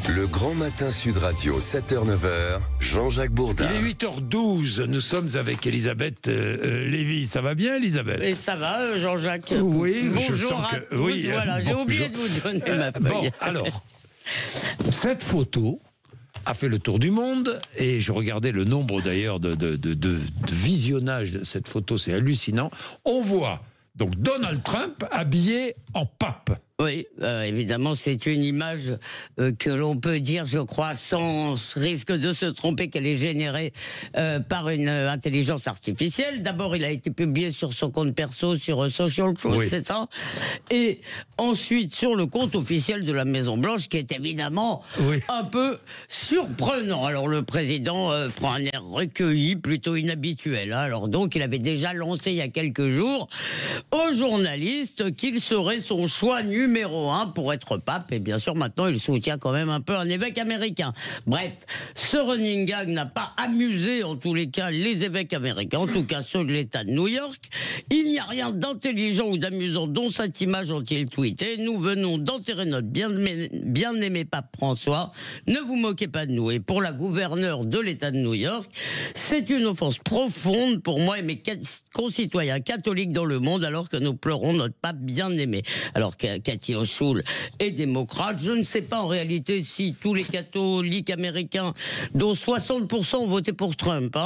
Le Grand Matin Sud Radio, 7h-9h, Jean-Jacques Bourdin. Il est 8h12, nous sommes avec Elisabeth Lévy. Ça va bien, Elisabeth? Et ça va, Jean-Jacques? Oui, bonjour je sens à que... tous. Oui, voilà, j'ai oublié de vous donner ma feuille. Bon, alors, cette photo a fait le tour du monde, et je regardais le nombre d'ailleurs de visionnages de cette photo, c'est hallucinant. On voit donc Donald Trump habillé en pape. Oui, évidemment, c'est une image que l'on peut dire, je crois, sans risque de se tromper, qu'elle est générée par une intelligence artificielle. D'abord, il a été publié sur son compte perso, sur Social Truth, oui. C'est ça. Et ensuite, sur le compte officiel de la Maison-Blanche, qui est évidemment un peu surprenant. Alors, le président prend un air recueilli, plutôt inhabituel. Hein. Alors donc, il avait déjà lancé il y a quelques jours aux journalistes qu'il serait son choix numéro 1 pour être pape, et bien sûr maintenant il soutient quand même un peu un évêque américain. Bref, ce running gag n'a pas amusé en tous les cas les évêques américains, en tout cas ceux de l'État de New York. Il n'y a rien d'intelligent ou d'amusant dont cette image, ont-ils tweeté. Nous venons d'enterrer notre bien-aimé pape François, ne vous moquez pas de nous. Et pour la gouverneure de l'État de New York, c'est une offense profonde pour moi et mes concitoyens catholiques dans le monde, alors que nous pleurons notre pape bien-aimé. Alors Cathy Hochul est démocrate. Je ne sais pas en réalité si tous les catholiques américains, dont 60% ont voté pour Trump,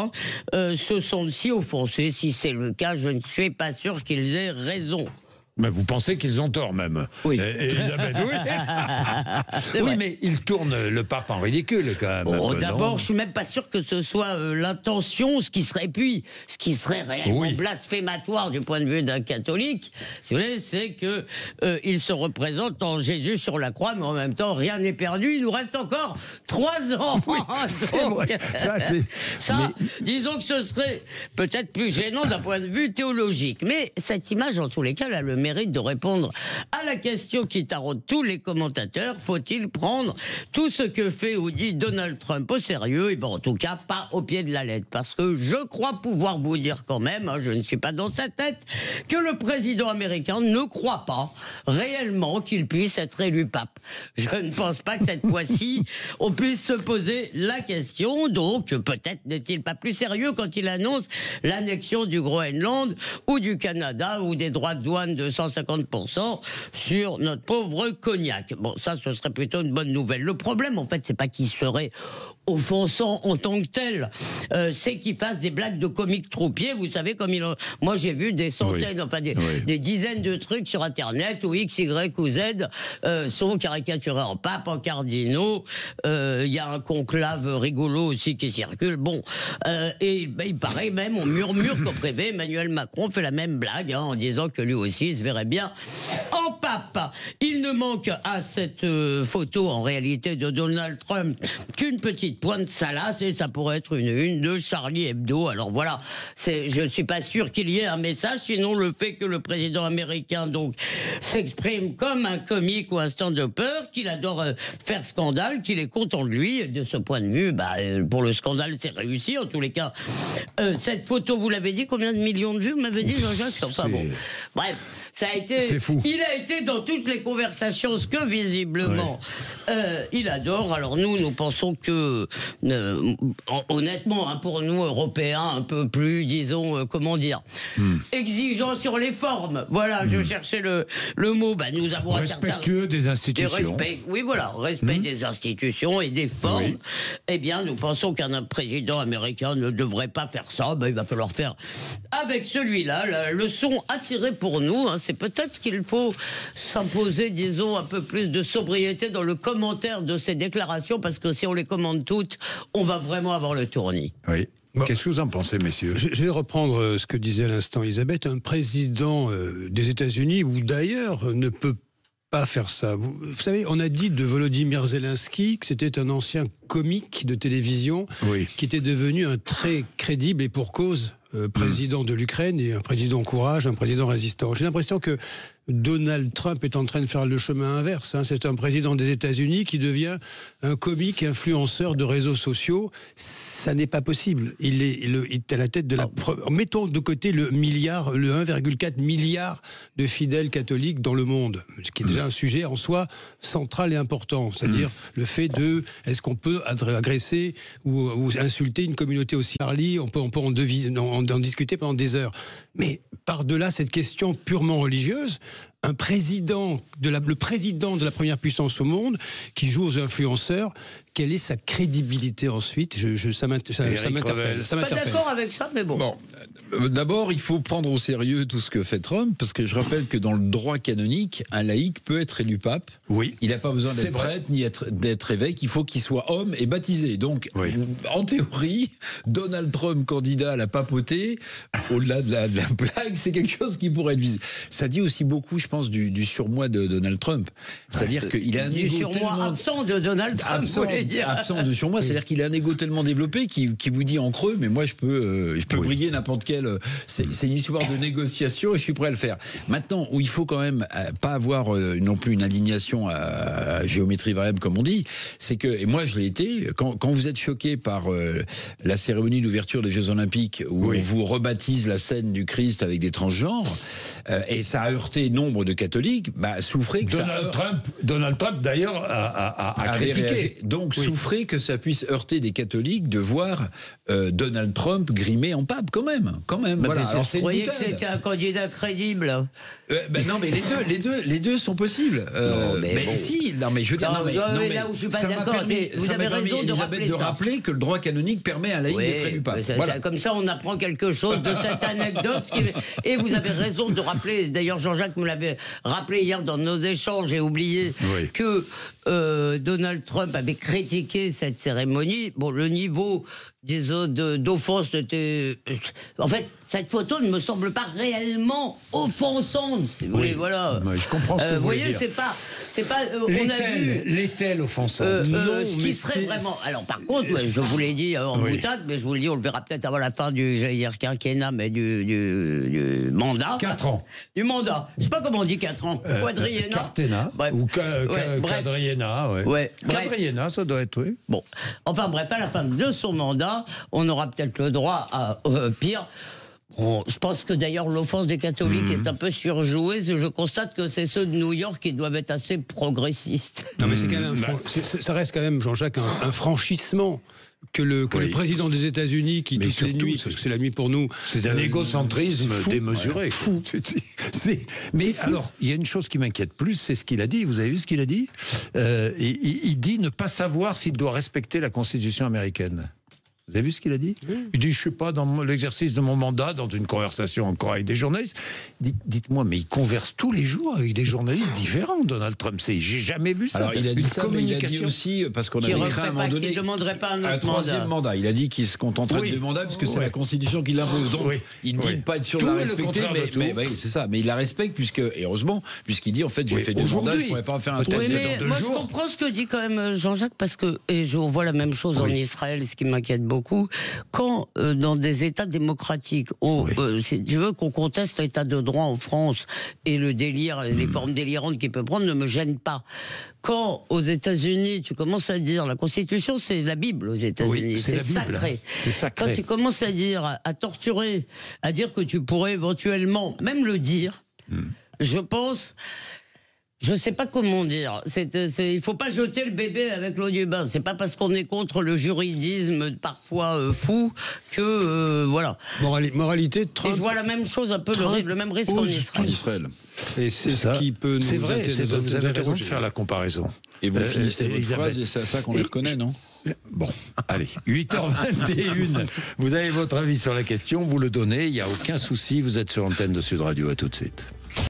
se sont si offensés. Si c'est le cas, je ne suis pas sûr qu'ils aient raison. Mais vous pensez qu'ils ont tort, même? Oui. Elisabeth, oui. Oui, mais ils tournent le pape en ridicule, quand même. D'abord, je suis même pas sûr que ce soit l'intention, ce qui serait réellement blasphématoire du point de vue d'un catholique, si vous voulez, c'est que il se représente en Jésus sur la croix, mais en même temps, rien n'est perdu. Il nous reste encore 3 ans. Oui, c'est vrai. Disons que ce serait peut-être plus gênant d'un point de vue théologique. Mais cette image, en tous les cas, elle a le mérite de répondre à la question qui taraude tous les commentateurs. Faut-il prendre tout ce que fait ou dit Donald Trump au sérieux? Et en tout cas, pas au pied de la lettre. Parce que je crois pouvoir vous dire quand même, je ne suis pas dans sa tête, que le président américain ne croit pas réellement qu'il puisse être élu pape. Je ne pense pas que cette fois-ci, on puisse se poser la question. Donc, peut-être n'est-il pas plus sérieux quand il annonce l'annexion du Groenland ou du Canada ou des droits de douane de 150% sur notre pauvre cognac. Bon, ça, ce serait plutôt une bonne nouvelle. Le problème, en fait, c'est pas qu'il serait offensant en tant que tel, c'est qu'il fasse des blagues de comique troupier. Vous savez, comme moi, j'ai vu des centaines, des dizaines de trucs sur Internet où X, Y ou Z sont caricaturés en pape, en cardinaux. Il y a un conclave rigolo aussi qui circule. Bon, et il paraît même, on murmure qu'au privé, Emmanuel Macron fait la même blague en disant que lui aussi il se verrait bien en pape. Il ne manque à cette photo en réalité de Donald Trump qu'une petite pointe salace, et ça pourrait être une de Charlie Hebdo. Alors voilà, je ne suis pas sûr qu'il y ait un message, sinon le fait que le président américain donc s'exprime comme un comique ou un stand-upper, qu'il adore faire scandale, qu'il est content de lui. Et de ce point de vue, pour le scandale, c'est réussi en tous les cas. Cette photo, vous l'avez dit, combien de millions de vues, vous m'avez dit, Jean-Jacques? Enfin bon, bref. Ça a été, c'est fou. Il a été dans toutes les conversations, ce que visiblement il adore. Alors nous pensons que, honnêtement, pour nous Européens, un peu plus, disons, exigeants sur les formes. Voilà, je cherchais le mot. Nous avons respectueux des institutions. Respect des institutions et des formes. Oui. Eh bien, nous pensons qu'un président américain ne devrait pas faire ça. Il va falloir faire avec celui-là. La leçon à tirer pour nous, c'est peut-être qu'il faut s'imposer, disons, un peu plus de sobriété dans le commentaire de ces déclarations, parce que si on les commente toutes, on va vraiment avoir le tournis. Oui. Bon. Qu'est-ce que vous en pensez, messieurs? Je vais reprendre ce que disait à l'instant Elisabeth. Un président des États-Unis ou d'ailleurs ne peut pas faire ça. Vous savez, on a dit de Volodymyr Zelensky que c'était un ancien comique de télévision qui était devenu un très crédible, et pour cause, président de l'Ukraine et un président courage, un président résistant. J'ai l'impression que Donald Trump est en train de faire le chemin inverse. C'est un président des États-Unis qui devient un comique influenceur de réseaux sociaux. Ça n'est pas possible. Il est à la tête de la... Mettons de côté le 1,4 milliard de fidèles catholiques dans le monde, ce qui est déjà un sujet en soi central et important. C'est-à-dire le fait de... Est-ce qu'on peut agresser ou insulter une communauté aussi parlie? On peut en discuter pendant des heures. Mais par-delà cette question purement religieuse, le président de la première puissance au monde qui joue aux influenceurs, quelle est sa crédibilité ensuite? Ça m'interpelle. Pas d'accord avec ça, mais bon. D'abord, il faut prendre au sérieux tout ce que fait Trump, parce que je rappelle que dans le droit canonique, un laïc peut être élu pape. Oui. Il n'a pas besoin d'être prêtre ni d'être évêque. Il faut qu'il soit homme et baptisé. Donc, en théorie, Donald Trump, candidat à la papauté, au-delà de la blague, c'est quelque chose qui pourrait être visé. Ça dit aussi beaucoup, je pense, du surmoi de Donald Trump. C'est-à-dire qu'il a un ego surmoi tellement... absent de Donald Trump, absent de surmoi, c'est-à-dire qu'il a un ego tellement développé qui vous dit en creux, mais moi je peux briguer n'importe quel... C'est une histoire de négociation et je suis prêt à le faire. Maintenant, où il faut quand même pas avoir non plus une indignation à géométrie variable comme on dit, c'est que, et moi je l'ai été, quand vous êtes choqué par la cérémonie d'ouverture des Jeux Olympiques où on vous rebaptise la scène du Christ avec des transgenres, et ça a heurté nombre de catholiques, souffrez que Donald Trump d'ailleurs a critiqué. Donc souffrez que ça puisse heurter des catholiques de voir Donald Trump grimé en pape quand même. Voilà. Alors, je croyais que c'était un candidat crédible. Non, mais les deux sont possibles. Si, non, mais je veux dire, là où je suis pas d'accord, vous avez raison de rappeler que le droit canonique permet à un laïc d'être élu pape. Voilà. Comme ça, on apprend quelque chose de cette anecdote. Et vous avez raison de rappeler. D'ailleurs, Jean-Jacques me l'avait rappelé hier dans nos échanges. J'ai oublié que Donald Trump avait critiqué cette cérémonie. Bon, le niveau d'offense était... En fait, cette photo ne me semble pas réellement offensante, si vous voulez, voilà. Mais je comprends ce que vous voulez dire. C'est pas l'est-elle offensante? Non, ce qui serait vraiment... Alors, par contre, je vous l'ai dit en boutade, mais je vous le dis, on le verra peut-être avant la fin du, j'allais dire quinquennat, mais du mandat. 4 ans. Du mandat. Je sais pas comment on dit 4 ans. Quadriennat. Quinquennat. Ou quadriennat, quadriennat, ça doit être, oui. Bon. Enfin, bref, à la fin de son mandat, on aura peut-être le droit à pire. Bon, je pense que d'ailleurs l'offense des catholiques est un peu surjouée. Je constate que c'est ceux de New York qui doivent être assez progressistes. Non, mais c'est quand même ça reste quand même, Jean-Jacques, un franchissement que le président des États-Unis qui toutes les nuits, parce que c'est la nuit pour nous, c'est un égocentrisme démesuré. Fou. Mais alors, il y a une chose qui m'inquiète plus, c'est ce qu'il a dit. Vous avez vu ce qu'il a dit? Il dit ne pas savoir s'il doit respecter la Constitution américaine. Vous avez vu ce qu'il a dit? Il dit, je ne sais pas, dans l'exercice de mon mandat, dans une conversation encore avec des journalistes. Dites-moi, mais il converse tous les jours avec des journalistes différents, Donald Trump. J'ai jamais vu ça. Alors, il a dit ça, mais il a dit aussi, parce qu'on avait écrit à un moment donné... Qu'il ne demanderait pas un troisième mandat. Il a dit qu'il se contenterait de 2 mandats, parce que c'est la Constitution qui l'impose. Donc, il ne dit pas être sûr de la respecter, mais c'est ça. Mais il la respecte, et heureusement, puisqu'il dit, en fait, j'ai fait 2 mandats, je ne pourrais pas en faire un troisième dans 2 jours. Moi, je comprends ce que dit quand même Jean-Jacques, parce que, et je vois la même chose en Israël, ce qui m'inquiète beaucoup, quand dans des États démocratiques, si tu veux qu'on conteste l'état de droit en France et le délire, les formes délirantes qu'il peut prendre ne me gênent pas. Quand aux États-Unis, tu commences à dire la Constitution, c'est la Bible aux États-Unis, c'est sacré. C'est sacré. Quand tu commences à dire, à torturer, à dire que tu pourrais éventuellement même le dire, je pense. Je sais pas comment dire. Il faut pas jeter le bébé avec l'eau du bain. C'est pas parce qu'on est contre le juridisme parfois fou que voilà. Moralité, Trump. Et je vois la même chose, un peu le même risque en Israël. Et c'est ce qui peut nous intéresser. Vous avez raison de faire la comparaison. Et vous finissez votre phrase et c'est à ça qu'on les reconnaît, non? Bon, allez, 8h21. Vous avez votre avis sur la question, vous le donnez, il n'y a aucun souci. Vous êtes sur l'antenne de Sud Radio. À tout de suite.